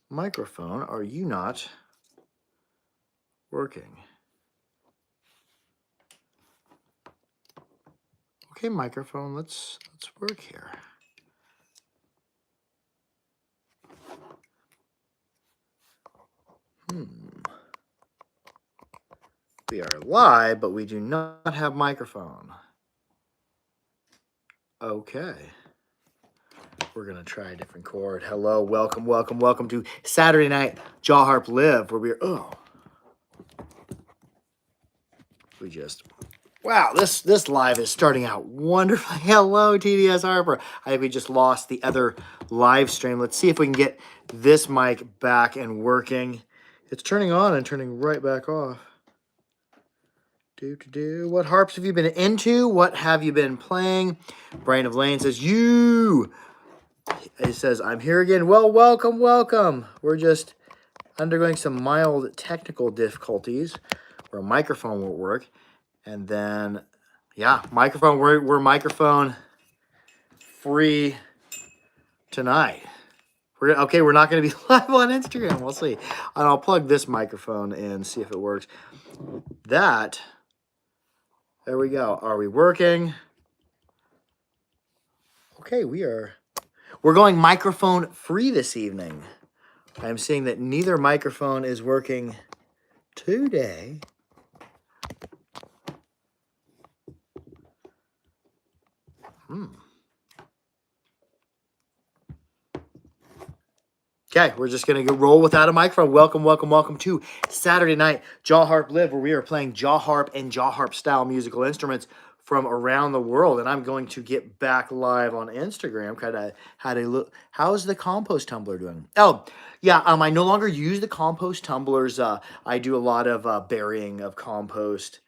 microphone, are you not working? Okay, microphone, let's work here. We are live, but we do not have microphone. Okay. We're going to try a different chord. Hello, welcome to Saturday Night Jaw Harp Live, where wow, this live is starting out wonderfully. Hello, TDS Harper. I think we just lost the other live stream. Let's see if we can get this mic back and working. It's turning on and turning right back off. What harps have you been into? What have you been playing? Brain of Lane says, He says, I'm here again. Well, welcome. We're just undergoing some mild technical difficulties where a microphone won't work. And then, yeah, microphone, we're microphone free tonight. We're not going to be live on Instagram. We'll see. And I'll plug this microphone in, see if it works. There we go. Are we working? Okay, we're going microphone free this evening. I'm seeing that neither microphone is working today. Okay, we're just going to roll without a microphone. Welcome to Saturday Night Jaw Harp Live, where we are playing jaw harp and jaw harp style musical instruments from around the world. And I'm going to get back live on Instagram. Kind of had a look. How's the compost tumbler doing? Oh, yeah, I no longer use the compost tumblers. I do a lot of burying of compost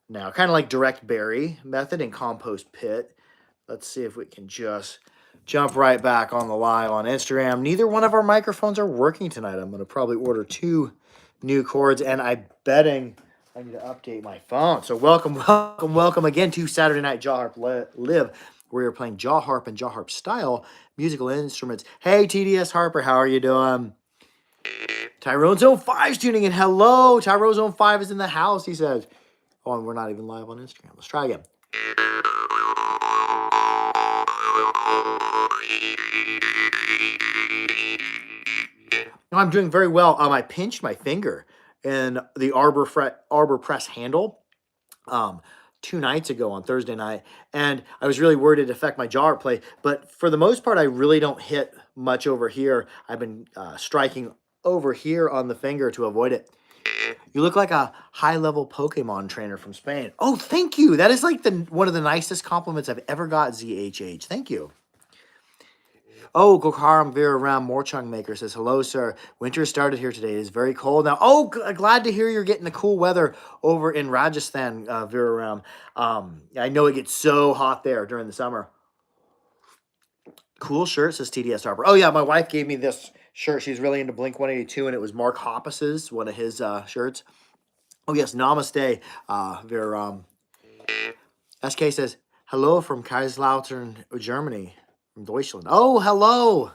now, kind of like direct bury method in compost pit. Let's see if we can just jump right back on the live on Instagram. Neither one of our microphones are working tonight. I'm going to probably order 2 new cords, and I'm betting I need to update my phone. So welcome again to Saturday Night Jaw Harp Live, where you're playing jaw harp and jaw harp style musical instruments. Hey, TDS Harper, how are you doing? Tyrone Zone 5's tuning in. Hello, Tyrone Zone 5 is in the house, he says. Oh, and we're not even live on Instagram. Let's try again. I'm doing very well. I pinched my finger in the arbor press handle 2 nights ago on Thursday night, and I was really worried it'd affect my jaw play. But for the most part, I really don't hit much over here. I've been striking over here on the finger to avoid it. You look like a high-level Pokemon trainer from Spain. Oh, thank you. That is like one of the nicest compliments I've ever got, ZHH. Thank you. Oh, Gokaram Vera Ram Morchung Maker says, hello, sir. Winter started here today. It is very cold now. Oh, glad to hear you're getting the cool weather over in Rajasthan, Vera Ram. I know it gets so hot there during the summer. Cool shirt, says TDS Harper. Oh, yeah, my wife gave me this shirt. She's really into Blink-182, and it was Mark Hoppus's, one of his shirts. Oh, yes, namaste, Vera Ram. SK says, hello from Kaiserslautern, Germany. From Deutschland. Oh, hello.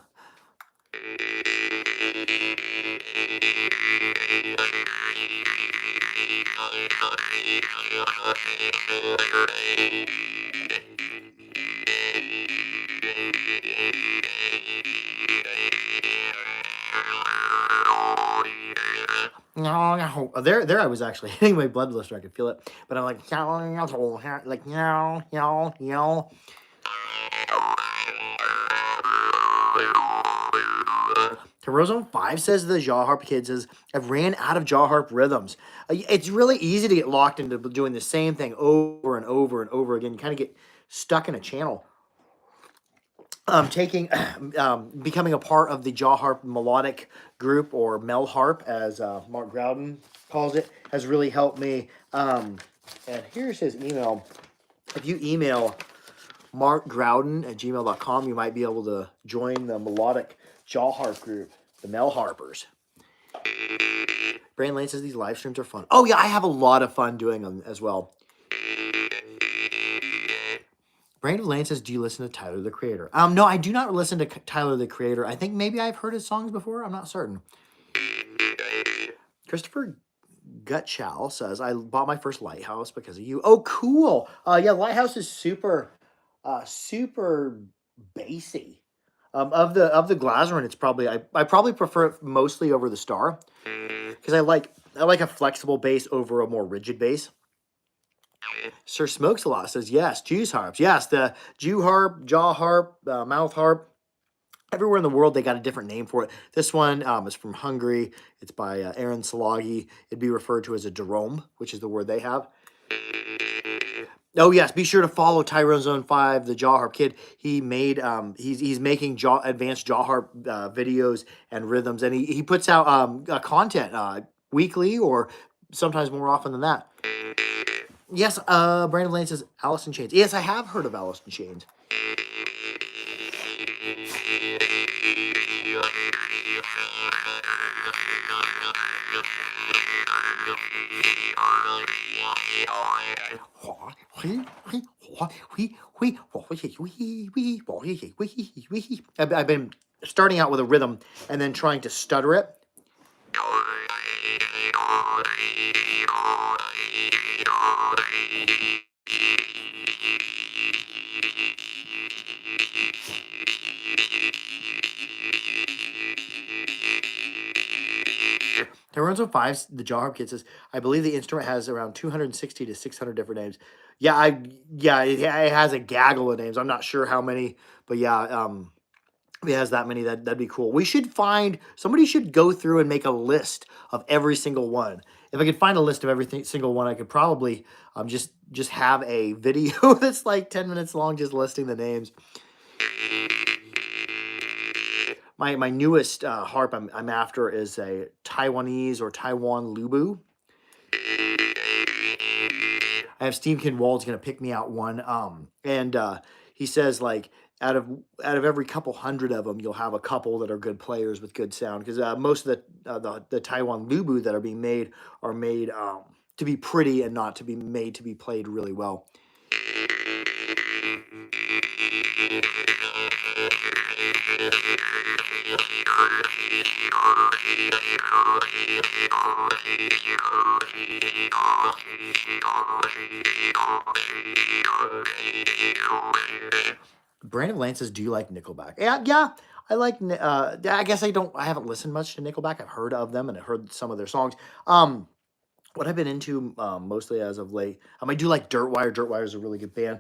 No. There I was actually hitting my blood blister. I could feel it. But I'm like, Terozone 5 says the jaw harp kid says, I've ran out of jaw harp rhythms. It's really easy to get locked into doing the same thing over and over and over again. You kind of get stuck in a channel. Becoming a part of the jaw harp melodic group, or Mel Harp, as Mark Groudon calls it, has really helped me. And here's his email. If you email markgroudon@gmail.com, you might be able to join the melodic jaw harp group, the Mel Harpers. Brand Lane says these live streams are fun. Oh yeah, I have a lot of fun doing them as well. Brandon Lane says, do you listen to Tyler, the Creator? No, I do not listen to Tyler, the Creator. I think maybe I've heard his songs before. I'm not certain. Christopher Gutchow says, I bought my first Lighthouse because of you. Oh, cool. Yeah, Lighthouse is super, super bassy. Of the Glazerin, it's probably I probably prefer it mostly over the Star because I like a flexible bass over a more rigid bass. Sir Smokes a Lot says yes, Jew's harps. Yes, the Jew harp, jaw harp, mouth harp. Everywhere in the world, they got a different name for it. This one is from Hungary. It's by Aaron Salagi. It'd be referred to as a Jerome, which is the word they have. Oh yes, be sure to follow Tyrone Zone 5, the Jaw Harp Kid. He made he's making advanced jaw harp videos and rhythms, and he puts out content weekly or sometimes more often than that. Yes, Brandon Lane says Alice in Chains. Yes, I have heard of Alice in Chains. I've been starting out with a rhythm and then trying to stutter it. Toronto 5, the Jaw Harp Kid says, I believe the instrument has around 260 to 600 different names. Yeah, it has a gaggle of names. I'm not sure how many, but yeah, if it has that many, that'd be cool. We should somebody should go through and make a list of every single one. If I could find a list of every single one, I could probably just have a video that's like 10 minutes long just listing the names. My newest harp I'm after is a Taiwanese or Taiwan Lubu. I have Steve Kinwald's going to pick me out one. And he says like out of every couple hundred of them, you'll have a couple that are good players with good sound. Because most of the Taiwan Lubu that are being made are made to be pretty and not to be made to be played really well. Brandon Lane says, do you like Nickelback? Yeah, I like, I guess I haven't listened much to Nickelback. I've heard of them and I've heard some of their songs. What I've been into mostly as of late, I do like Dirtwire. Dirtwire is a really good band.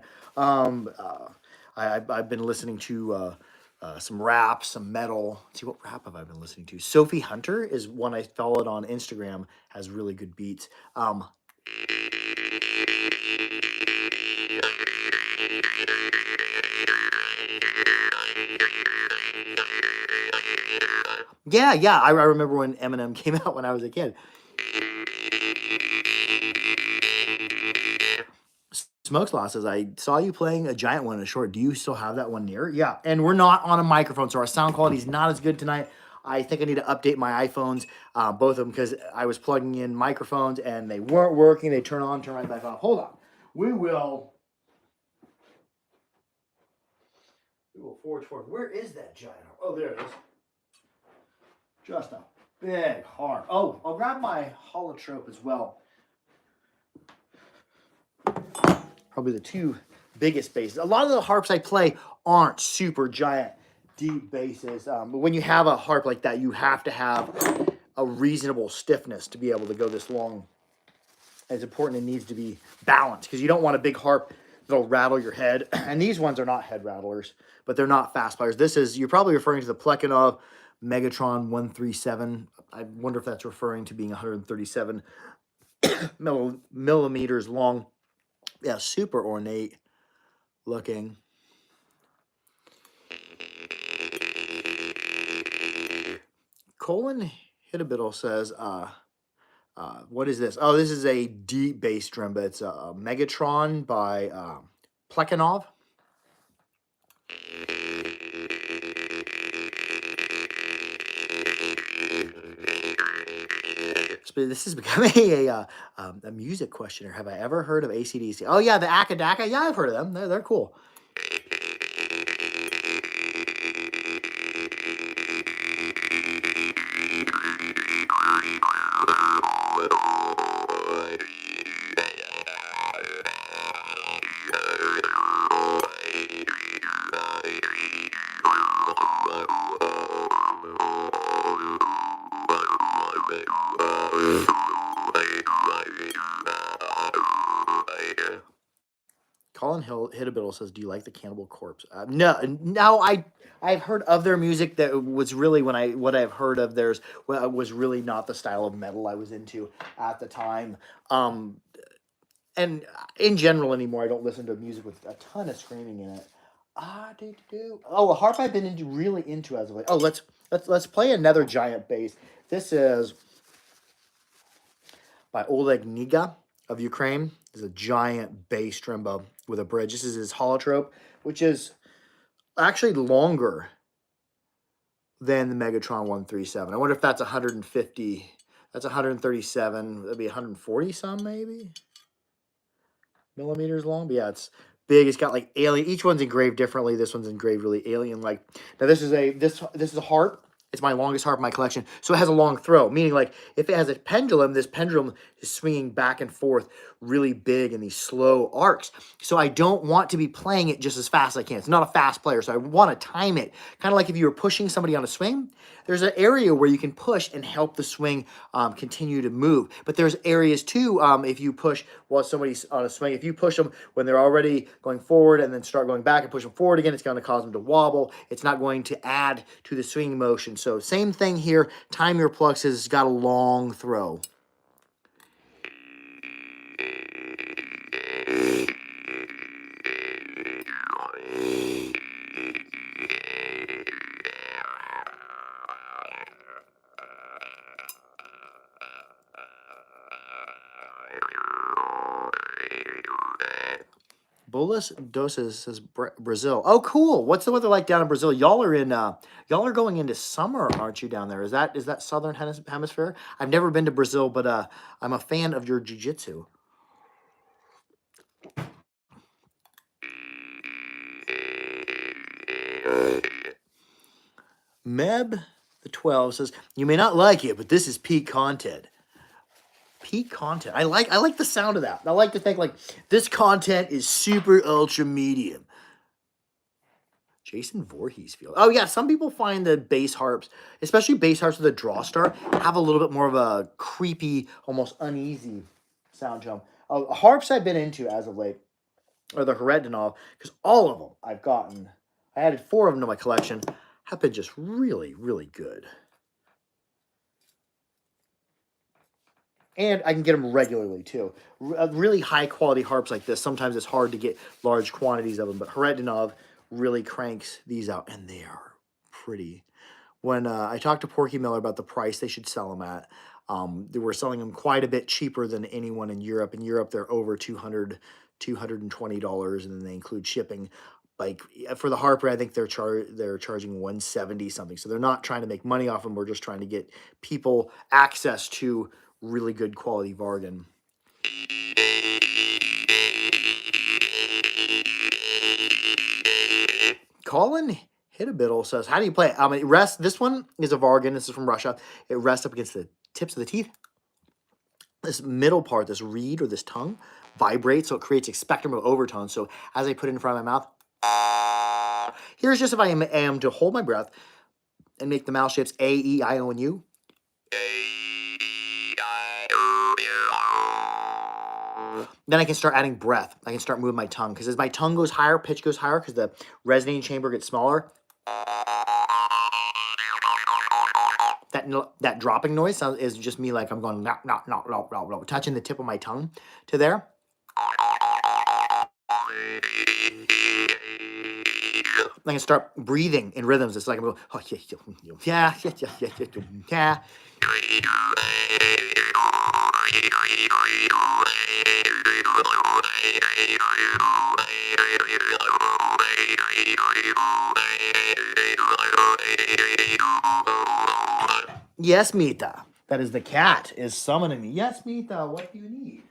I've been listening to some rap, some metal. Let's see, what rap have I been listening to? Sophie Hunter is one I followed on Instagram, has really good beats. Yeah, I remember when Eminem came out when I was a kid. Smokeslaw says, I saw you playing a giant one in a short. Do you still have that one near? Yeah, and we're not on a microphone, so our sound quality is not as good tonight. I think I need to update my iPhones, both of them, because I was plugging in microphones and they weren't working. They turn on, turn right back off. Hold on. We will forward. Where is that giant harp? Oh, there it is. Just a big harp. Oh, I'll grab my holotrope as well. Probably the two biggest basses. A lot of the harps I play aren't super giant, deep basses. But when you have a harp like that, you have to have a reasonable stiffness to be able to go this long. It's important it needs to be balanced because you don't want a big harp that'll rattle your head. And these ones are not head rattlers, but they're not fast players. You're probably referring to the Plekhanov Megatron 137. I wonder if that's referring to being 137 millimeters long. Yeah, super ornate looking. Colin Hittabiddle says, what is this? Oh, this is a deep bass drum, but it's a Megatron by Plekhanov. This is becoming a music questioner. Have I ever heard of AC/DC? Oh yeah, the Akadaka. Yeah, I've heard of them. They're cool. Colin Hill Hittabiddle says, "Do you like the Cannibal Corpse?" No. I've heard of their music. That was really what I've heard of theirs was really not the style of metal I was into at the time. Um, and in general anymore, I don't listen to music with a ton of screaming in it. Oh, a harp I've been really into as of late. Oh, let's play another giant bass. This is by Oleg Niga of Ukraine. This is a giant bass trembo with a bridge. This is his holotrope, which is actually longer than the Megatron 137. I wonder if that's 150. That's 137. That'd be 140 some maybe millimeters long. But yeah, it's big. It's got like alien. Each one's engraved differently. This one's engraved really alien like. Now this is a harp. It's my longest harp in my collection. So it has a long throw, meaning like if it has a pendulum, this pendulum is swinging back and forth really big in these slow arcs. So I don't want to be playing it just as fast as I can. It's not a fast player, so I want to time it. Kind of like if you were pushing somebody on a swing, there's an area where you can push and help the swing continue to move. But there's areas too, if you push while somebody's on a swing, if you push them when they're already going forward and then start going back and push them forward again, it's going to cause them to wobble. It's not going to add to the swinging motion. So same thing here. Time your plucks has got a long throw. Bolas Doses says Brazil. Oh, cool. What's the weather like down in Brazil? Y'all are going into summer, aren't you, down there? Is that southern hemisphere? I've never been to Brazil, but I'm a fan of your jiu-jitsu. Meb the 12 says, "You may not like it, but this is peak content." Peak content. I like the sound of that. I like to think like this content is super ultra medium. Jason Voorhees field. Oh yeah, some people find the bass harps, especially bass harps with a draw star, have a little bit more of a creepy, almost uneasy sound to them. Harps I've been into as of late are the Heretv, because all of them I've gotten. I added 4 of them to my collection. Have been just really, really good. And I can get them regularly, too. Really high-quality harps like this, sometimes it's hard to get large quantities of them, but Heretv really cranks these out, and they are pretty. When I talked to Porky Miller about the price they should sell them at, they were selling them quite a bit cheaper than anyone in Europe. In Europe, they're over $220, and then they include shipping. Like for the Harper, I think they're charging $170 something. So they're not trying to make money off them. We're just trying to get people access to really good quality bargain. Colin Hittabiddle says, "How do you play it?" It rests. This one is a Vargan. This is from Russia. It rests up against the tips of the teeth. This middle part, this reed or this tongue, vibrates, so it creates a spectrum of overtones. So as I put it in front of my mouth, here's just if I am to hold my breath and make the mouth shapes A, E, I, O, and U. Then I can start adding breath. I can start moving my tongue, because as my tongue goes higher, pitch goes higher, because the resonating chamber gets smaller. That dropping noise is just me, like I'm going touching the tip of my tongue to there. I can start breathing in rhythms. It's like I'm going, oh, yeah. Yes, Mita. That is the cat is summoning me. Yes, Mita, what do you need?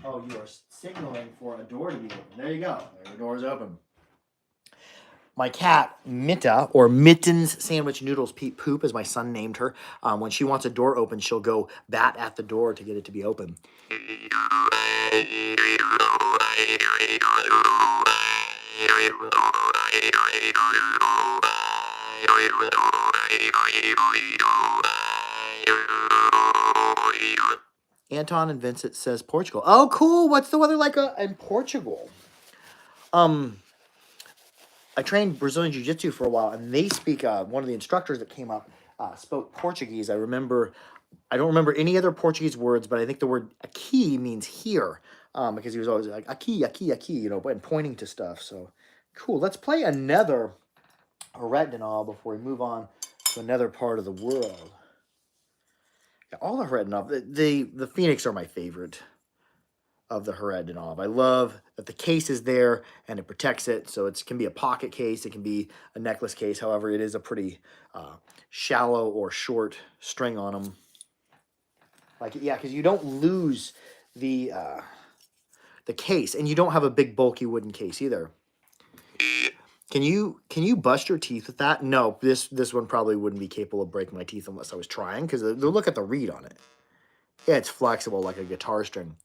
Oh, you are signaling for a door to be open. There you go. There, the door is open. My cat, Mita, or Mittens Sandwich Noodles Poop, as my son named her, when she wants a door open, she'll go bat at the door to get it to be open. Anton and Vincent says Portugal. Oh, cool. What's the weather like in Portugal? I trained Brazilian Jiu-Jitsu for a while, and they speak, one of the instructors that came up spoke Portuguese. I don't remember any other Portuguese words, but I think the word aqui means here, because he was always like, aqui, aqui, aqui, you know, and pointing to stuff. So, cool. Let's play another Heretv before we move on to another part of the world. Yeah, all the Heretv, the Phoenix are my favorite of the Heretv. I love that the case is there and it protects it. So it can be a pocket case, it can be a necklace case. However, it is a pretty shallow or short string on them. Like, yeah, because you don't lose the case, and you don't have a big bulky wooden case either. Can you bust your teeth with that? No, this one probably wouldn't be capable of breaking my teeth unless I was trying, because look at the reed on it. Yeah, it's flexible like a guitar string.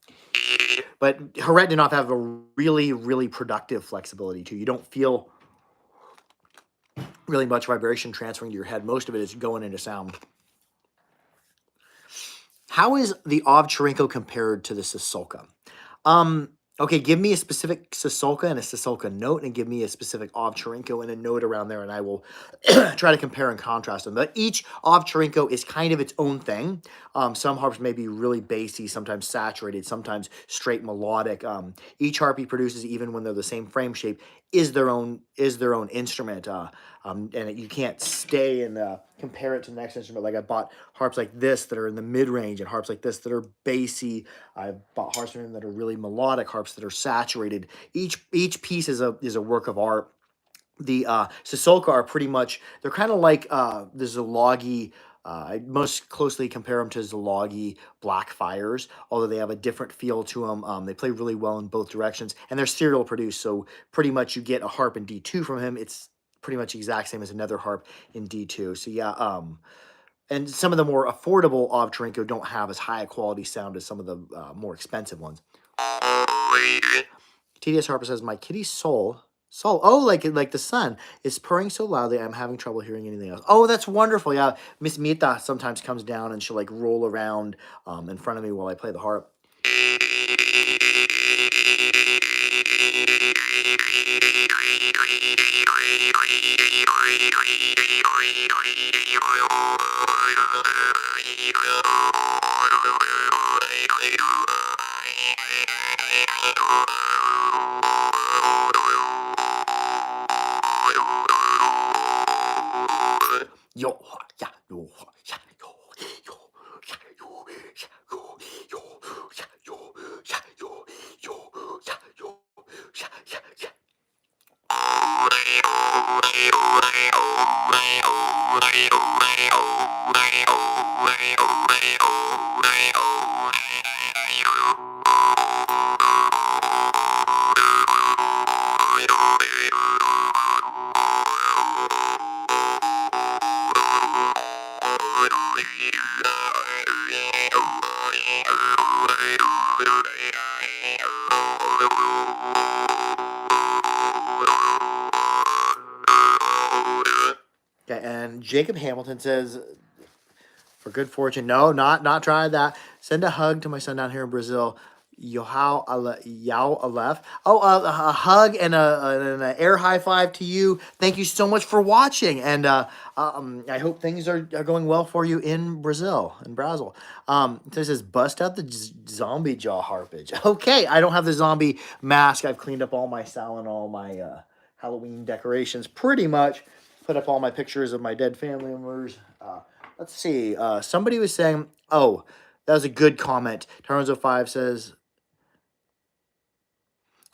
But Heretv have a really, really productive flexibility too. You don't feel really much vibration transferring to your head. Most of it is going into sound. How is the Ovcharenko compared to the Sisolka? Okay, give me a specific Sisolka and a Sisolka note, and give me a specific Ovcharenko and a note around there, and I will try to compare and contrast them. But each Ovcharenko is kind of its own thing. Some harps may be really bassy, sometimes saturated, sometimes straight melodic. Each harp he produces, even when they're the same frame shape, is their own instrument. And you can't stay and compare it to the next instrument. Like I bought harps like this that are in the mid-range, and harps like this that are bassy. I've bought harps from him that are really melodic, harps that are saturated. Each piece is a work of art. The Sisolka are pretty much, they're kind of like the Zolagi. I most closely compare them to Zolagi Black Fires, although they have a different feel to them. They play really well in both directions, and they're serial produced, so pretty much you get a harp in D2 from him. It's pretty much the exact same as another harp in D2. So yeah, and some of the more affordable Ovcharenko don't have as high a quality sound as some of the more expensive ones. TDS Harper says, my kitty's soul, oh, like the sun, is purring so loudly I'm having trouble hearing anything else. Oh, that's wonderful. Yeah, Miss Mita sometimes comes down and she'll like roll around in front of me while I play the harp. Yo, yeah, yo, yeah, yo, yo, yeah, yo, yeah, yo, yo, yeah, yo, yeah, yo, yo, yeah, yo, yeah, yeah, yeah. Okay, and Jacob Hamilton says, for good fortune, no, not try that. Send a hug to my son down here in Brazil. Yao Aleph. Oh, a hug and an air high five to you. Thank you so much for watching, and I hope things are going well for you in Brazil. This says bust out the zombie jaw harpage. Okay, I don't have the zombie mask. I've cleaned up all my salon, all my Halloween decorations, pretty much. Put up all my pictures of my dead family members. Let's see. Somebody was saying, oh, that was a good comment. Tyronzo5 says,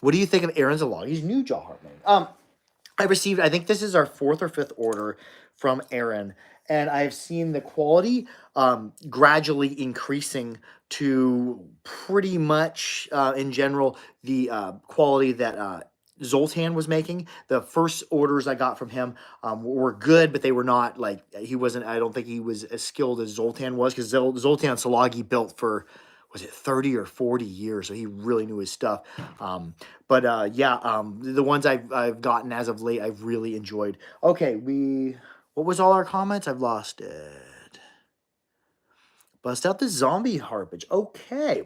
what do you think of Aaron Zalagi's new jaw harp name? I received, I think this is our 4th or 5th order from Aaron, and I've seen the quality gradually increasing to pretty much, in general, the quality that Zoltan was making. The first orders I got from him were good, but they were not like, I don't think he was as skilled as Zoltan was, because Zoltan Zalagi built for, was it 30 or 40 years, so he really knew his stuff. The ones I've gotten as of late, I've really enjoyed. Okay, what was all our comments? I've lost it. Bust out the zombie harpage. Okay.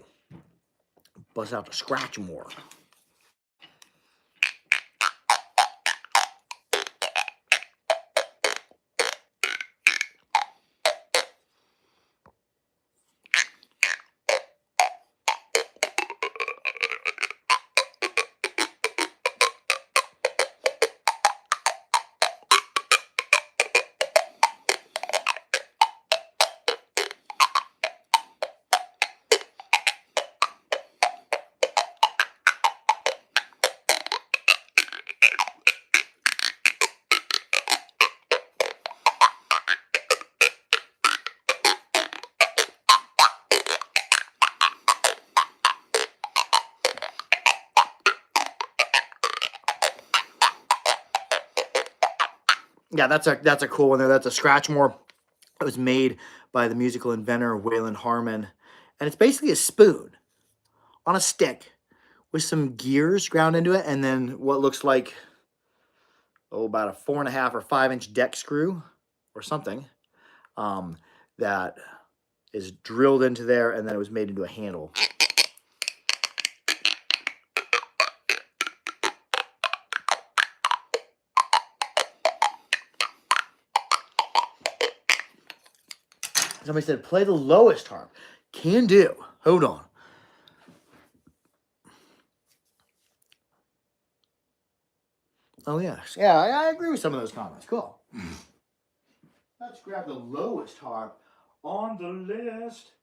Bust out the scratch more. Yeah, that's a cool one there. That's a Scratchmore. It was made by the musical inventor Waylon Harmon, and it's basically a spoon on a stick with some gears ground into it, and then what looks like about a 4.5 or 5 inch deck screw or something that is drilled into there, and then it was made into a handle. Somebody said, play the lowest harp. Can do. Hold on. Oh, yes. Yeah, I agree with some of those comments. Cool. Let's grab the lowest harp on the list.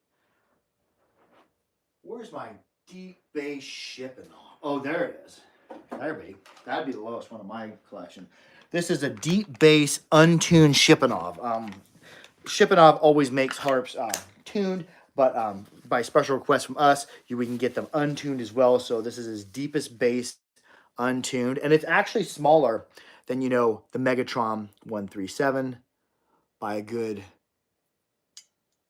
Where's my deep bass shipping? Oh, there it is. That'd be the lowest one of my collection. This is a deep bass untuned Shippenov. Shippenov always makes harps tuned, but by special request from us, we can get them untuned as well. So this is his deepest bass untuned, and it's actually smaller than, the Megatron 137 by a good.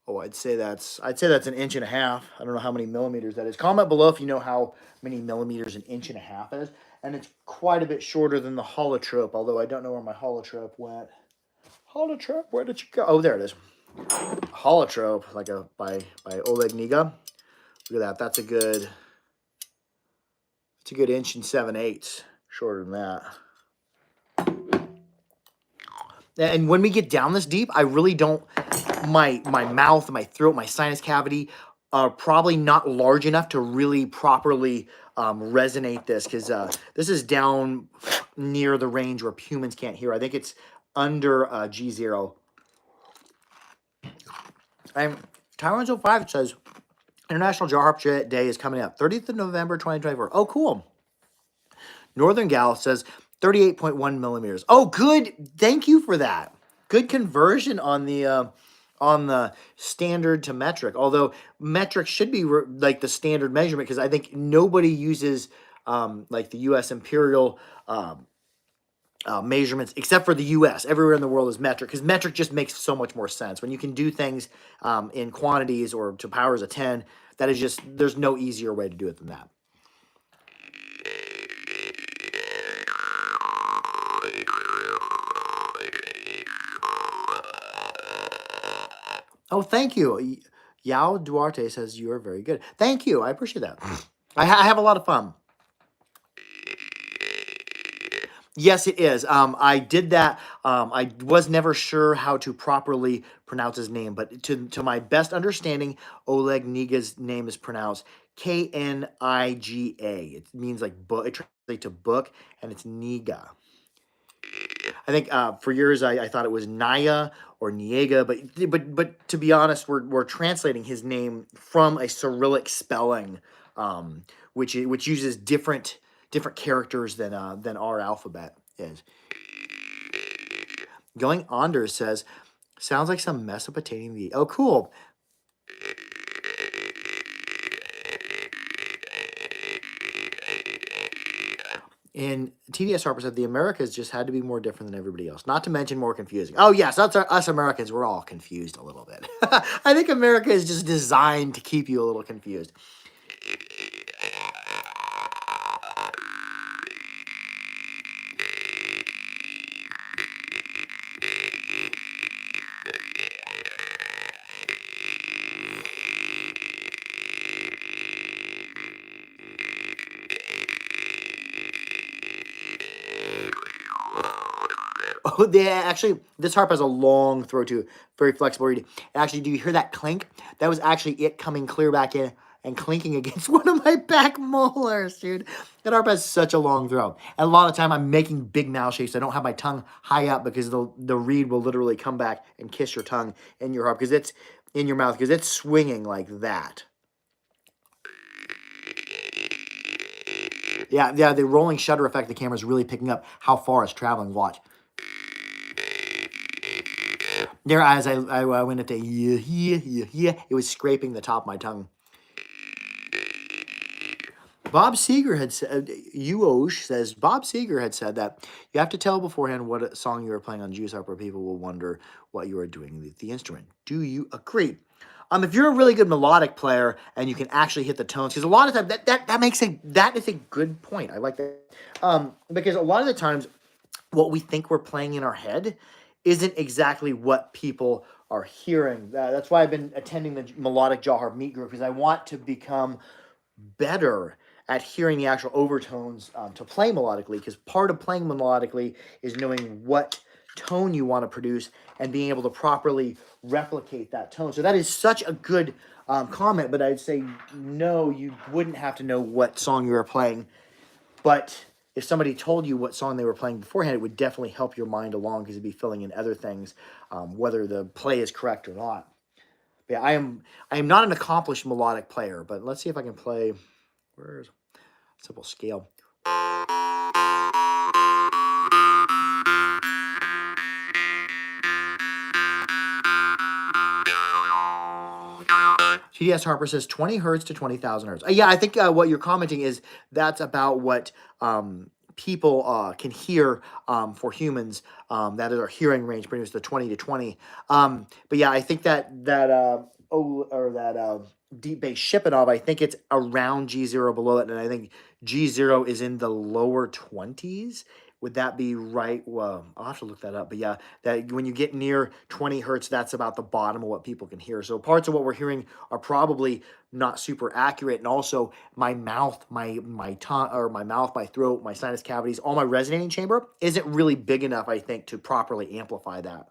Oh, I'd say that's an inch and a half. I don't know how many millimeters that is. Comment below if you know how many millimeters an inch and a half is. And it's quite a bit shorter than the holotrope, although I don't know where my holotrope went. Holotrope, where did you go? Oh, there it is. Holotrope, by Oleg Niga. Look at that. That's a good inch and 7/8. Shorter than that. And when we get down this deep, I really don't. My mouth, my throat, my sinus cavity are probably not large enough to really properly resonate this, because this is down near the range where humans can't hear. I think it's under G0. And Taiwan 05 says International Jaw Harp Day is coming up, 30th of November 2024. Oh, cool. Northern Gal says 38.1 millimeters. Oh, good. Thank you for that. Good conversion on the standard to metric. Although metric should be like the standard measurement, because I think nobody uses like the U.S. imperial measurements except for the U.S. Everywhere in the world is metric, because metric just makes so much more sense. When you can do things in quantities or to powers of 10, that is just, there's no easier way to do it than that. Oh, thank you. Yao Duarte says you are very good. Thank you. I appreciate that. I have a lot of fun. Yes, it is. I did that. I was never sure how to properly pronounce his name, but to my best understanding, Oleg Niga's name is pronounced Kniga. It means like book. It translates to book, and it's Niga. I think for years I thought it was Naya or Niega, but to be honest, we're translating his name from a Cyrillic spelling, which uses different characters than our alphabet is. Going Anders says, sounds like some Mesopotamian. Oh, cool. And TDS Harper said the Americas just had to be more different than everybody else. Not to mention more confusing. Oh, yes, us Americans, we're all confused a little bit. I think America is just designed to keep you a little confused. this harp has a long throat too, very flexible. Actually, do you hear that clink? That was actually it coming clear back in and clinking against one of my back molars, dude. That harp has such a long throat. And a lot of time I'm making big mouth shapes. I don't have my tongue high up because the reed will literally come back and kiss your tongue in your harp because it's in your mouth because it's swinging like that. Yeah, the rolling shutter effect, the camera is really picking up how far it's traveling. Watch. There, as I went into yeah, it was scraping the top of my tongue. Bob Seger had said, Uosh says, Bob Seger had said that you have to tell beforehand what song you are playing on Juice Harp or people will wonder what you are doing with the instrument. Do you agree? If you're a really good melodic player and you can actually hit the tones, because a lot of times that is a good point. I like that. Because a lot of the times what we think we're playing in our head isn't exactly what people are hearing. That's why I've been attending the Melodic Jaw Harp meet group, because I want to become better at hearing the actual overtones to play melodically, because part of playing melodically is knowing what tone you want to produce and being able to properly replicate that tone. So that is such a good comment, but I'd say no, you wouldn't have to know what song you were playing. But if somebody told you what song they were playing beforehand, it would definitely help your mind along because it'd be filling in other things, whether the play is correct or not. But yeah, I am not an accomplished melodic player, but let's see if I can play. Where's simple scale? TDS Harper says 20 hertz to 20,000 hertz. Yeah, I think what you're commenting is that's about what people can hear for humans. That is our hearing range, pretty much the 20 to 20. But yeah, I think that deep bass Shipanov, I think it's around G0 below it, and I think G0 is in the lower 20s. Would that be right? Well, I'll have to look that up. But yeah, that when you get near 20 hertz, that's about the bottom of what people can hear. So parts of what we're hearing are probably not super accurate. And also my mouth, my tongue, or my mouth, my throat, my sinus cavities, all my resonating chamber isn't really big enough, I think, to properly amplify that.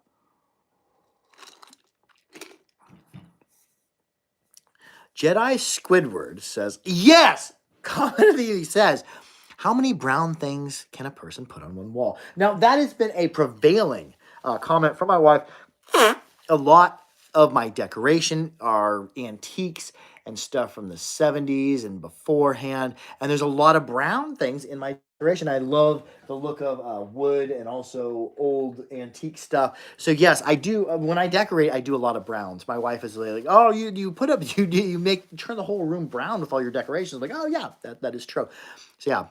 Jedi Squidward says, yes! Comment of the year, he says, how many brown things can a person put on one wall? Now, that has been a prevailing comment from my wife. A lot of my decoration are antiques and stuff from the 70s and beforehand. And there's a lot of brown things in my decoration. I love the look of wood and also old antique stuff. So yes, I do. When I decorate, I do a lot of browns. My wife is like, "Oh, you put up you turn the whole room brown with all your decorations." I'm like, "Oh yeah, that is true." So yeah.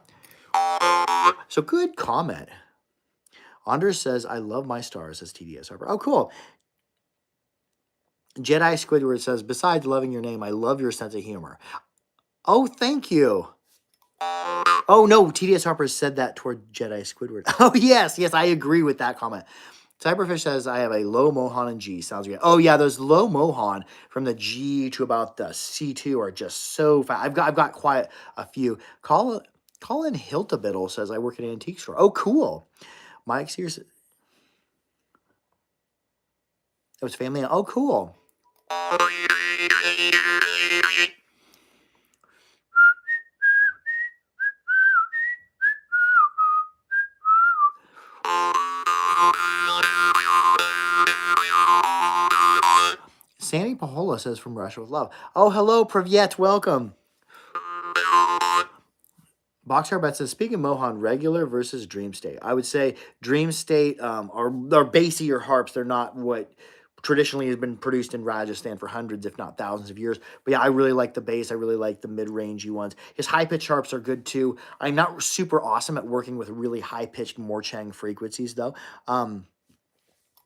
So good comment. Anders says, "I love my stars," says TDS Harper. Oh, cool. Jedi Squidward says, besides loving your name, I love your sense of humor. Oh, thank you. Oh, no, TDS Harper said that toward Jedi Squidward. Oh, yes, I agree with that comment. Cyberfish says, I have a low Mohan and G. Sounds good. Oh, yeah, those low Mohan from the G to about the C2 are just so fast. I've got quite a few. Colin Hiltabiddle says, I work at an antique store. Oh, cool. Mike Sears. It was family. Oh, cool. Sandy Pahola says from Russia with love. Oh, hello, Pravyet. Welcome. Boxer Bet says, speaking of Mohan, regular versus Dream State. I would say Dream State are bassier harps. They're not what traditionally has been produced in Rajasthan for hundreds, if not thousands of years. But yeah, I really like the bass. I really like the mid-rangey ones. His high-pitched harps are good too. I'm not super awesome at working with really high-pitched Morchang frequencies though.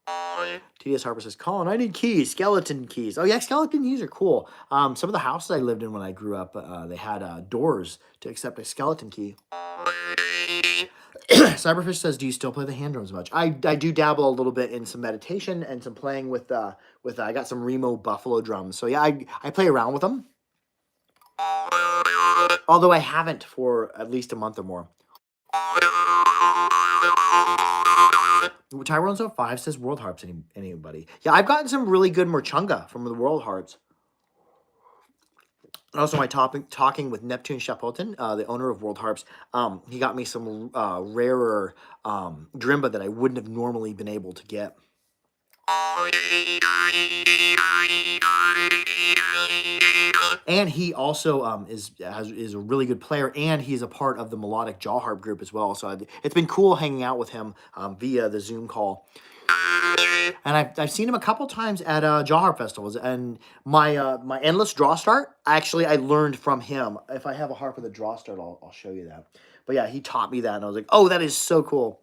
TDS Harper says, Colin, I need keys, skeleton keys. Oh yeah, skeleton keys are cool. Some of the houses I lived in when I grew up, they had doors to accept a skeleton key. Cyberfish says, do you still play the hand drums much? I do dabble a little bit in some meditation and some playing with I got some Remo Buffalo drums. So yeah, I play around with them. Although I haven't for at least a month or more. Tyrone Zone 5 says World Harps. Anybody? Yeah, I've gotten some really good Merchunga from the World Harps. And also, my talking with Neptune Chapotin, the owner of World Harps, he got me some rarer drimba that I wouldn't have normally been able to get. And he also is a really good player, and he's a part of the Melodic Jaw Harp group as well. So it's been cool hanging out with him via the Zoom call. And I've seen him a couple times at Jaw Harp festivals. And my my endless draw start, actually, I learned from him. If I have a harp with a draw start, I'll show you that. But yeah, he taught me that, and I was like, oh, that is so cool.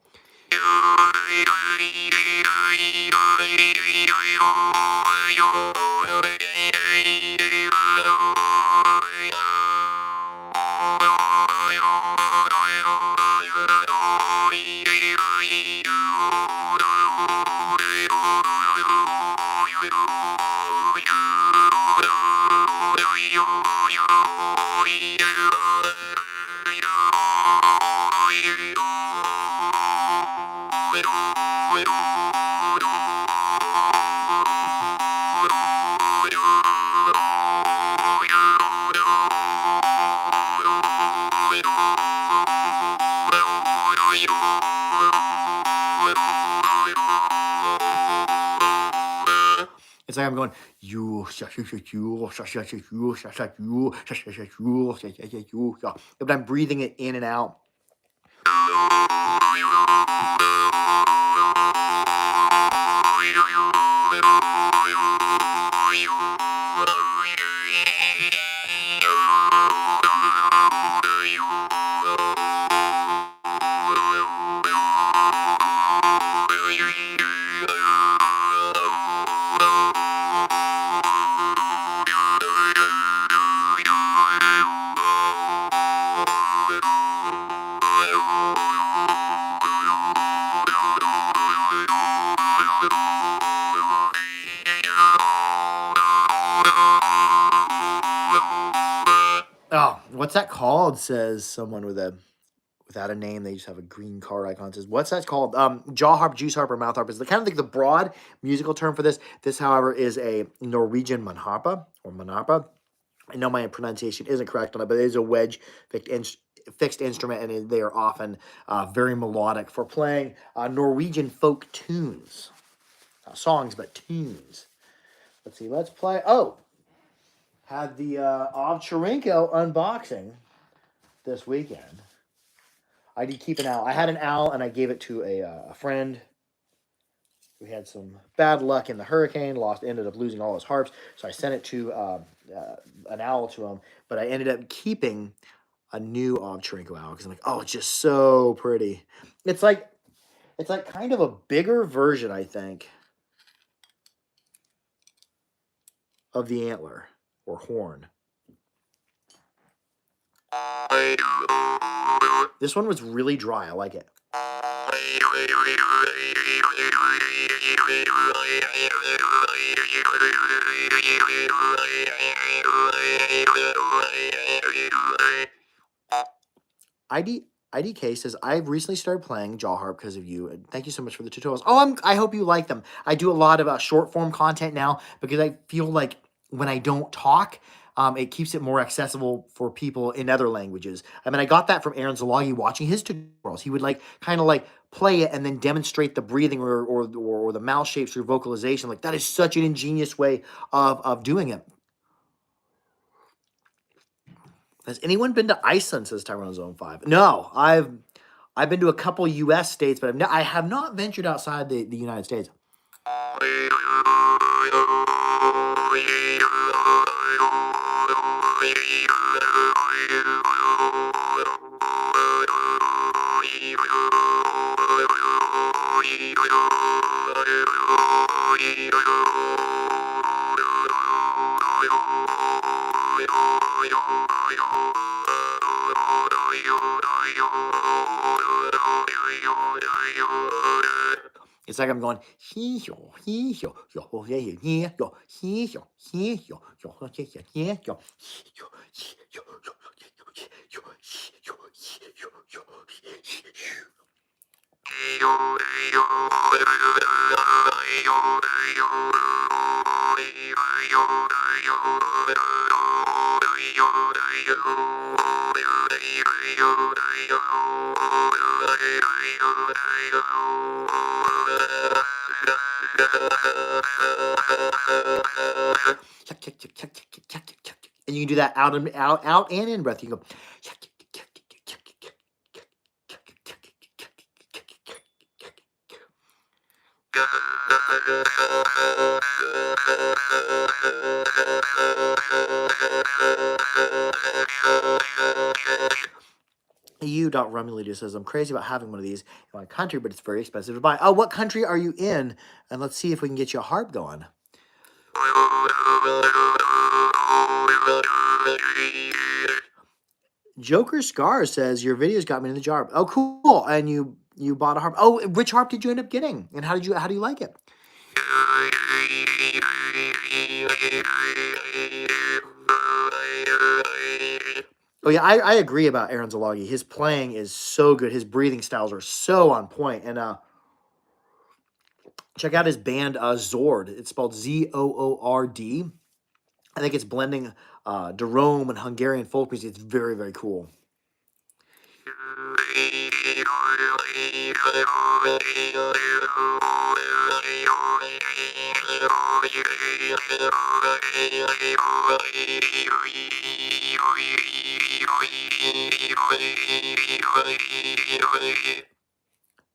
It's like I'm going, but I'm breathing it in and out. Oh, what's that called? Says someone without a name. They just have a green card icon. Says, what's that called? Jaw harp, juice harp, or mouth harp is the kind of like the broad musical term for this. This, however, is a Norwegian manharpa or manarpa. I know my pronunciation isn't correct on it, but it is a wedge fixed instrument, and they are often very melodic for playing Norwegian folk tunes. Not songs, but tunes. Let's see. Let's play. Oh, had the Ovcharenko unboxing this weekend. I did keep an owl. I had an owl, and I gave it to a friend who had some bad luck in the hurricane, ended up losing all his harps. So I sent it to an owl to him, but I ended up keeping a new Ovcharenko owl because I'm like, oh, it's just so pretty. It's like kind of a bigger version, I think, of the antler or horn. This one was really dry. I like it. IDK says, I've recently started playing jaw harp because of you, and thank you so much for the tutorials. Oh, I hope you like them. I do a lot of short form content now because I feel like when I don't talk, it keeps it more accessible for people in other languages. I mean, I got that from Aaron Zalagi watching his tutorials. He would kind of play it and then demonstrate the breathing or the mouth shapes through vocalization. Like, that is such an ingenious way of doing it. Has anyone been to Iceland, says Tyrone Zone 5? No, I've been to a couple U.S. states, but I have not ventured outside the United States. It's like I'm going hee-yo, hee-yo, yo, yeah, yeah, yo, hee-yo, hee-yo, yo, yeah, yeah, yo, And you can do that out and in breath. You go. You.Rumulity says, I'm crazy about having one of these in my country, but it's very expensive to buy. Oh, what country are you in? And let's see if we can get you a harp going. Joker Scar says, your videos got me in the jar. Oh, cool. And you bought a harp. Oh, which harp did you end up getting? And how do you like it? Oh yeah, I agree about Aaron Zalagi. His playing is so good. His breathing styles are so on point. And check out his band Zord. It's spelled Zoord. I think it's blending Jerome and Hungarian folk music. It's very, very cool.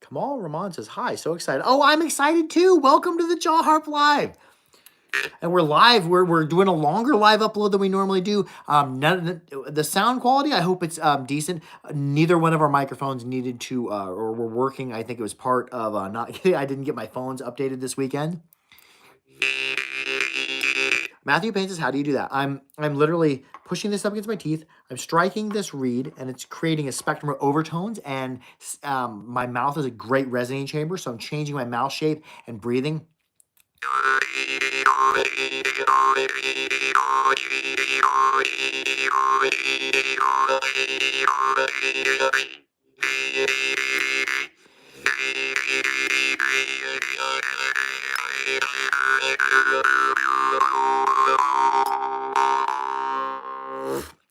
Kamal Rahman says, hi, so excited. Oh, I'm excited too. Welcome to the Jaw Harp Live. And we're live. We're doing a longer live upload than we normally do. The sound quality, I hope it's decent. Neither one of our microphones needed to, or were working. I think it was part of not. I didn't get my phones updated this weekend. Matthew Payne says, how do you do that? I'm literally pushing this up against my teeth. I'm striking this reed, and it's creating a spectrum of overtones. And my mouth is a great resonating chamber, so I'm changing my mouth shape and breathing.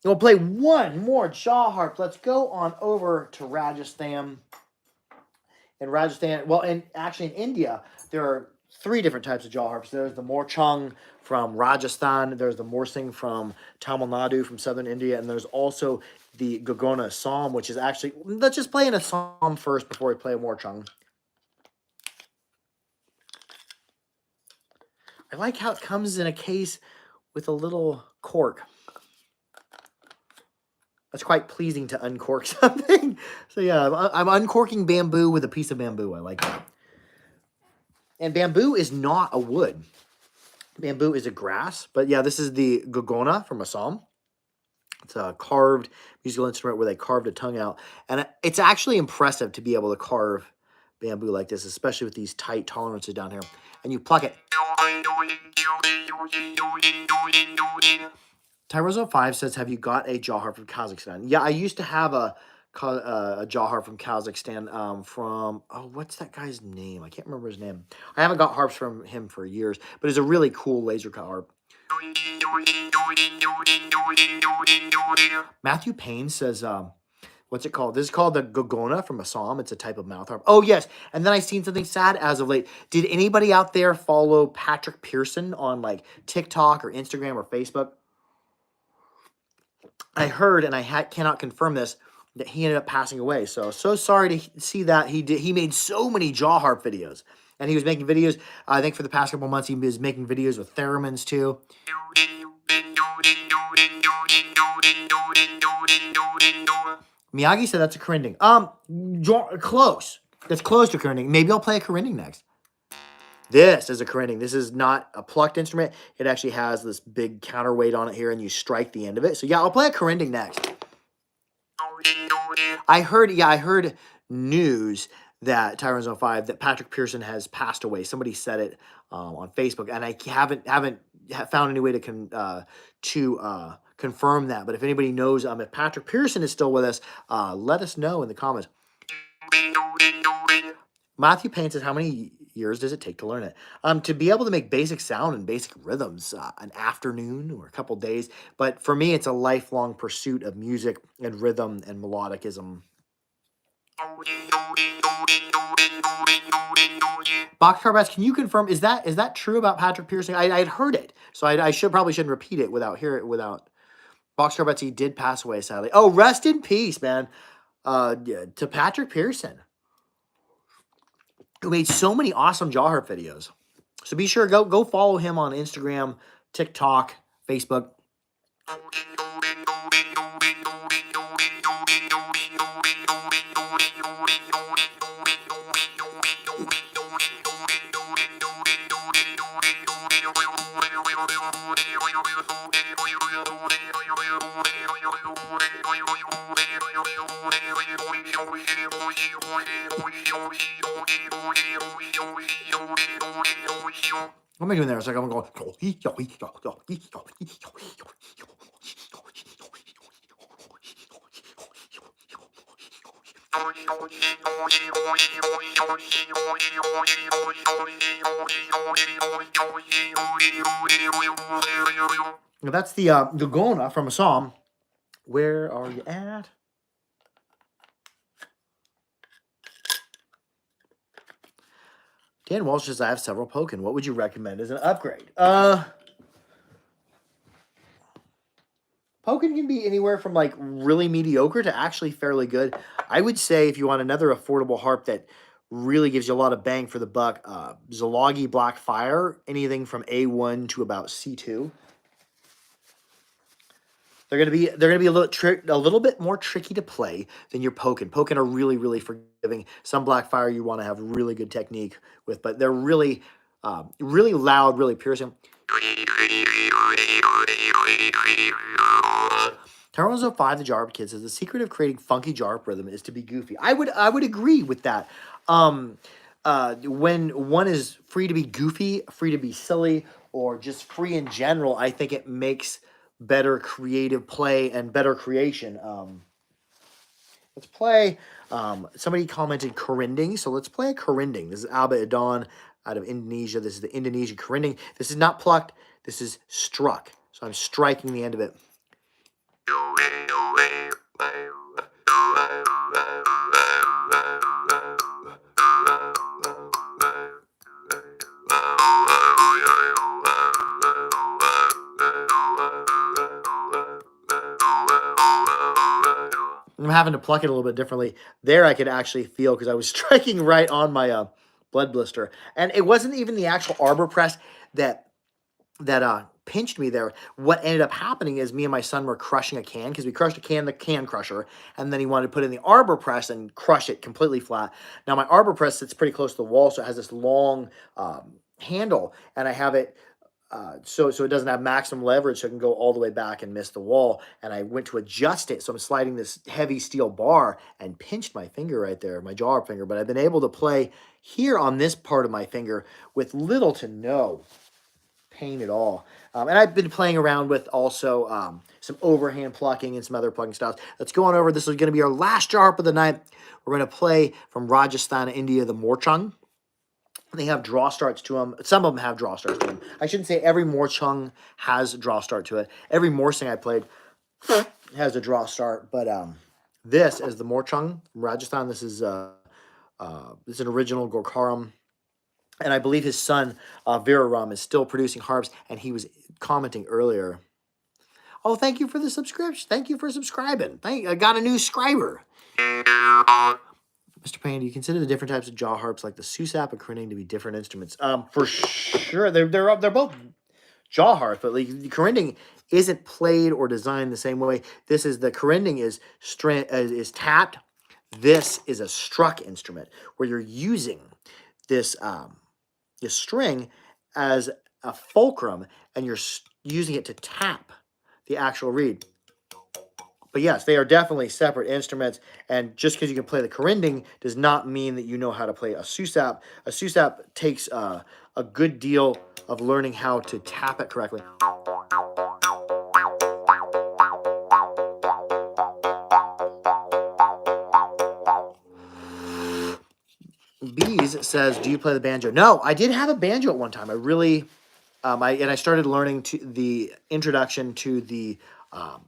We'll play one more jaw harp. Let's go on over to Rajasthan. In Rajasthan, well, and actually in India, there are 3 different types of jaw harps. There's the Morchung from Rajasthan. There's the Morsing from Tamil Nadu, from southern India. And there's also the Gogona Psalm, which is actually, let's just play in a psalm first before we play a Morchung. I like how it comes in a case with a little cork. That's quite pleasing to uncork something. So yeah, I'm uncorking bamboo with a piece of bamboo. I like that. And bamboo is not a wood. Bamboo is a grass. But yeah, this is the gogona from Assam. It's a carved musical instrument where they carved a tongue out. And it's actually impressive to be able to carve bamboo like this, especially with these tight tolerances down here. And you pluck it. Tyrozo5 says, have you got a jaw harp from Kazakhstan? Yeah, I used to have a jaw harp from Kazakhstan from, oh, what's that guy's name? I can't remember his name. I haven't got harps from him for years, but it's a really cool laser cut harp. Matthew Payne says, what's it called? This is called the Gogona from Assam. It's a type of mouth harp. Oh, yes. And then I seen something sad as of late. Did anybody out there follow Patrick Pearson on like TikTok or Instagram or Facebook? I heard, and I cannot confirm this, that he ended up passing away. So sorry to see that. He made so many jaw harp videos. And he was making videos, I think for the past couple months, he was making videos with theremins too. Miyagi said that's a Corinding. Close. That's close to Corinding. Maybe I'll play a Corinding next. This is a Corinding. This is not a plucked instrument. It actually has this big counterweight on it here, and you strike the end of it. So yeah, I'll play a Corinding next. I heard news that Tyrone 05 that Patrick Pearson has passed away. Somebody said it on Facebook, and I haven't found any way to confirm that. But if anybody knows if Patrick Pearson is still with us, let us know in the comments. Matthew Payne says, how many years does it take to learn it? To be able to make basic sound and basic rhythms, an afternoon or a couple days. But for me, it's a lifelong pursuit of music and rhythm and melodicism. Boxcar Bats, can you confirm, is that true about Patrick Pearson? I'd heard it, so I shouldn't repeat it without Boxcar Bats. He did pass away, sadly. Oh, rest in peace, man. Yeah, to Patrick Pearson, who made so many awesome jaw harp videos. So be sure go follow him on Instagram, TikTok, Facebook. What am I doing there? It's like I'm going. Now that's the Gona from a psalm. Where are you at? Dan Walsh says, I have several Pokin. What would you recommend as an upgrade? Pokin can be anywhere from like really mediocre to actually fairly good. I would say if you want another affordable harp that really gives you a lot of bang for the buck, Zolagi Black Fire, anything from A1 to about C2. They're gonna be a little bit more tricky to play than your Pokin. Pokin are really, really forgiving. Some Black Fire you want to have really good technique with, but they're really, really loud, really piercing. Tyrone 05, the Jaw Harp Kid, says the secret of creating funky jaw harp rhythm is to be goofy. I would agree with that. When one is free to be goofy, free to be silly, or just free in general, I think it makes better creative play and better creation. Let's play. Somebody commented Kerinding, so let's play a Kerinding. This is Alba Adon out of Indonesia. This is the Indonesian Kerinding. This is not plucked. This is struck. So I'm striking the end of it. I'm having to pluck it a little bit differently. There I could actually feel because I was striking right on my blood blister. And it wasn't even the actual arbor press that pinched me there. What ended up happening is me and my son were crushing a can because we crushed a can, the can crusher, and then he wanted to put it in the arbor press and crush it completely flat. Now my arbor press sits pretty close to the wall, so it has this long handle, and I have it so it doesn't have maximum leverage, so it can go all the way back and miss the wall. And I went to adjust it, so I'm sliding this heavy steel bar and pinched my finger right there, my jaw harp finger. But I've been able to play here on this part of my finger with little to no pain at all. And I've been playing around with also some overhand plucking and some other plucking styles. Let's go on over. This is going to be our last jaw harp of the night. We're going to play from Rajasthan, India, the Morchung. They have draw starts to them. Some of them have draw starts to them. I shouldn't say every Morchung has a draw start to it. Every Morsing I played has a draw start. But this is the Morchung from Rajasthan. This is an original Gorkaram. And I believe his son, Viraram, is still producing harps. And he was commenting earlier. Oh, thank you for the subscription. Thank you for subscribing. I got a new subscriber. Mr. Payne, do you consider the different types of jaw harps like the Susap and Kerinding to be different instruments? For sure, they're both jaw harps, but like the Kerinding isn't played or designed the same way. This is the Kerinding is tapped. This is a struck instrument where you're using this string as a fulcrum and you're using it to tap the actual reed. But yes, they are definitely separate instruments, and just because you can play the Kerinding does not mean that you know how to play a Susap. A Susap takes a good deal of learning how to tap it correctly. Bees says, do you play the banjo? No, I did have a banjo at one time. I really, I started learning the introduction to the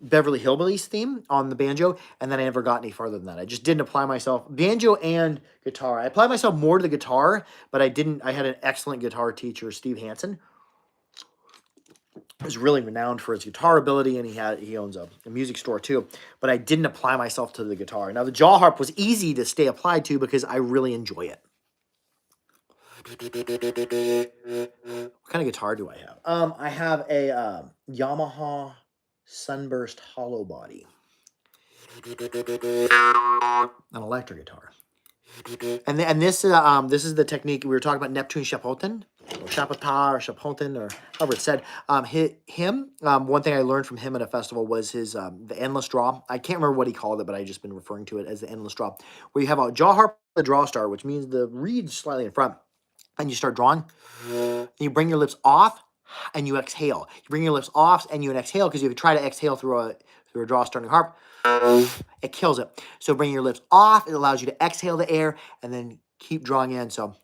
Beverly Hillbillies theme on the banjo, and then I never got any farther than that. I just didn't apply myself. Banjo and guitar. I applied myself more to the guitar, but I didn't. I had an excellent guitar teacher, Steve Hansen, was really renowned for his guitar ability, and he owns a music store too. But I didn't apply myself to the guitar. Now the jaw harp was easy to stay applied to because I really enjoy it. What kind of guitar do I have? I have a Yamaha Sunburst hollow body, an electric guitar. And this is the technique we were talking about, Neptune Chapotin, or Chapota, or Chapotin, or however it's said. One thing I learned from him at a festival was his the endless draw. I can't remember what he called it, but I just been referring to it as the endless draw, where you have a jaw harp, the draw star, which means the reed's slightly in front, and you start drawing. And you bring your lips off, and you exhale. You bring your lips off, and you exhale, because if you try to exhale through a draw starting harp, it kills it. So bring your lips off. It allows you to exhale the air and then keep drawing in. So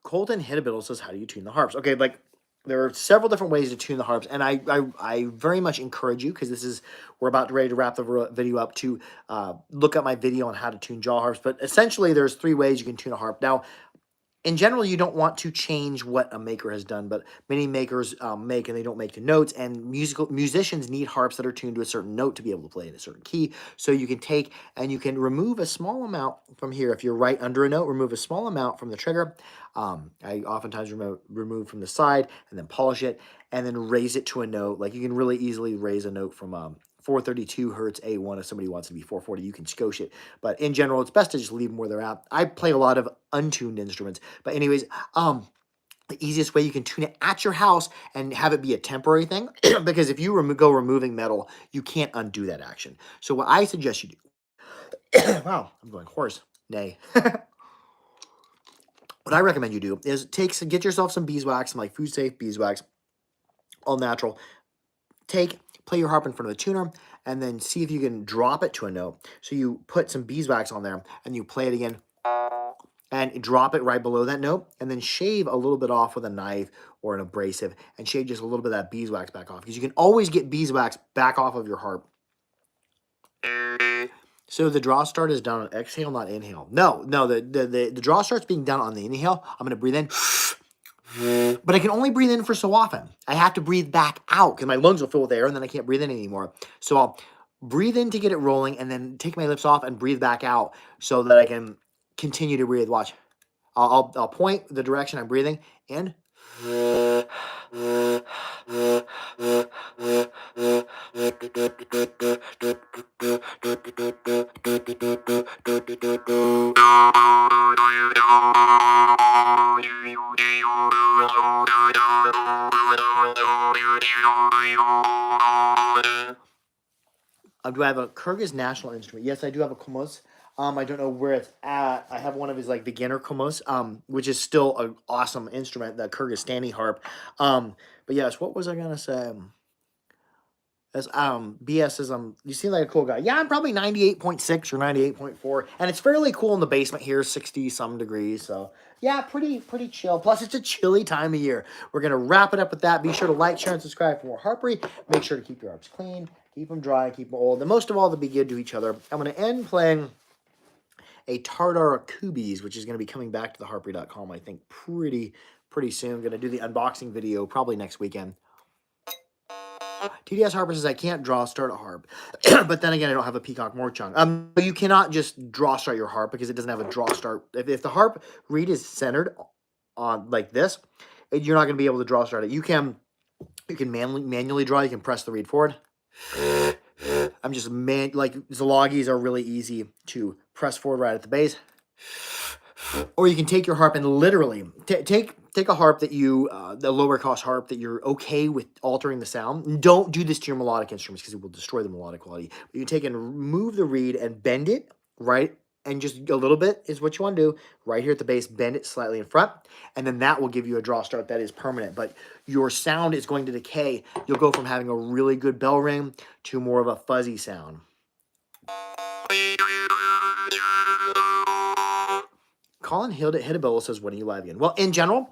Colton Hittabiddle says, how do you tune the harps? Okay, like, there are several different ways to tune the harps, and I very much encourage you, because we're about ready to wrap the video up, to look at my video on how to tune jaw harps. But essentially, there's 3 ways you can tune a harp. Now, in general, you don't want to change what a maker has done, but many makers make and they don't make to notes, and musicians need harps that are tuned to a certain note to be able to play in a certain key. So you can take and you can remove a small amount from here. If you're right under a note, remove a small amount from the trigger. I oftentimes remove from the side and then polish it and then raise it to a note. Like, you can really easily raise a note from 432 hertz A1. If somebody wants to be 440, you can skosh it. But in general, it's best to just leave them where they're at. I play a lot of untuned instruments. But anyways, the easiest way you can tune it at your house and have it be a temporary thing, because if you go removing metal, you can't undo that action. So what I suggest you do, wow, I'm going hoarse, nay. What I recommend you do is get yourself some beeswax, some like food safe beeswax, all natural. Play your harp in front of the tuner, and then see if you can drop it to a note. So you put some beeswax on there, and you play it again, and drop it right below that note, and then shave a little bit off with a knife or an abrasive, and shave just a little bit of that beeswax back off, because you can always get beeswax back off of your harp. So the draw start is done on exhale, not inhale. No, the draw start's being done on the inhale. I'm going to breathe in. But I can only breathe in for so often. I have to breathe back out because my lungs will fill with air, and then I can't breathe in anymore. So I'll breathe in to get it rolling, and then take my lips off and breathe back out so that I can continue to breathe. Watch. I'll point the direction I'm breathing in. Do I have a Kyrgyz national instrument? Yes, I do have a komuz. I don't know where it's at. I have one of his like beginner komuz, which is still an awesome instrument, the Kyrgyzstani harp. But yes, what was I gonna say? As BS says, you seem like a cool guy. Yeah, I'm probably 98.6 or 98.4, and it's fairly cool in the basement here, 60 some degrees. So yeah, pretty chill. Plus, it's a chilly time of year. We're gonna wrap it up with that. Be sure to like, share, and subscribe for more harpery. Make sure to keep your harps clean, keep them dry, keep them old, and most of all, to be good to each other. I'm gonna end playing a Tartar Kubis, which is gonna be coming back to the harpery.com, I think, pretty soon. I'm gonna do the unboxing video probably next weekend. TDS Harper says, I can't draw start a harp. But then again, I don't have a Peacock Morchung. You cannot just draw start your harp because it doesn't have a draw start. If the harp reed is centered on like this, you're not going to be able to draw start it. You can manually draw. You can press the reed forward. I'm just like Zolagis are really easy to press forward right at the base. Or you can take your harp and literally take a harp that you, the lower cost harp that you're okay with altering the sound. Don't do this to your melodic instruments because it will destroy the melodic quality. But you take and move the reed and bend it, right? And just a little bit is what you want to do. Right here at the base, bend it slightly in front. And then that will give you a draw start that is permanent. But your sound is going to decay. You'll go from having a really good bell ring to more of a fuzzy sound. Colin Hidabella says, when are you live again? Well, in general,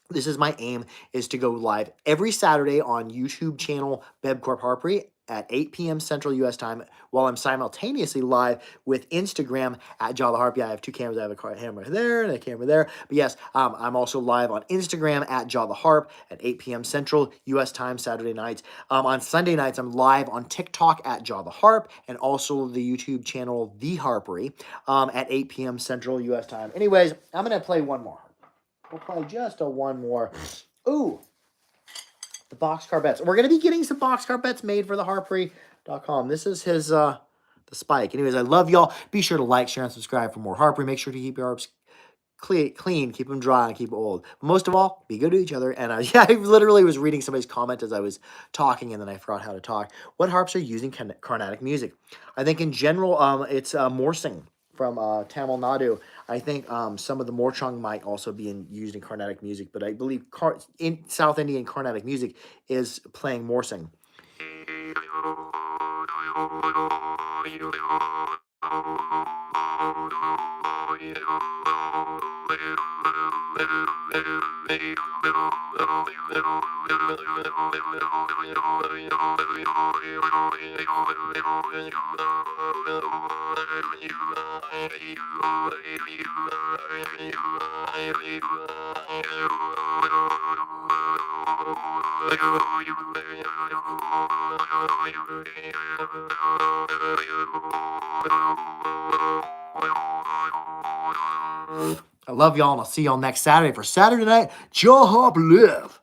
this is my aim, is to go live every Saturday on YouTube channel Bebcorp Harpery at 8 p.m. Central U.S. time, while I'm simultaneously live with Instagram at Jaw the Harp. Yeah, I have two cameras. I have a camera there and a camera there. But yes, I'm also live on Instagram at Jaw the Harp at 8 p.m. Central U.S. time Saturday nights. On Sunday nights, I'm live on TikTok at Jaw the Harp and also the YouTube channel The Harpery at 8 p.m. Central U.S. time. Anyways, I'm going to play one more. We'll play just one more. Ooh, the boxcar bets. We're going to be getting some boxcar bets made for the harpery.com. This is his, the spike. Anyways, I love y'all. Be sure to like, share, and subscribe for more Harpery. Make sure to keep your harps clean, keep them dry, and keep them old. But most of all, be good to each other. And yeah, I literally was reading somebody's comment as I was talking, and then I forgot how to talk. What harps are using Carnatic music? I think in general, it's Morsing from Tamil Nadu. I think some of the Morchung might also be used in Carnatic music, but I believe in South Indian Carnatic music is playing Morsing. I love y'all, and I'll see y'all next Saturday for Saturday Night Jaw Harp Live.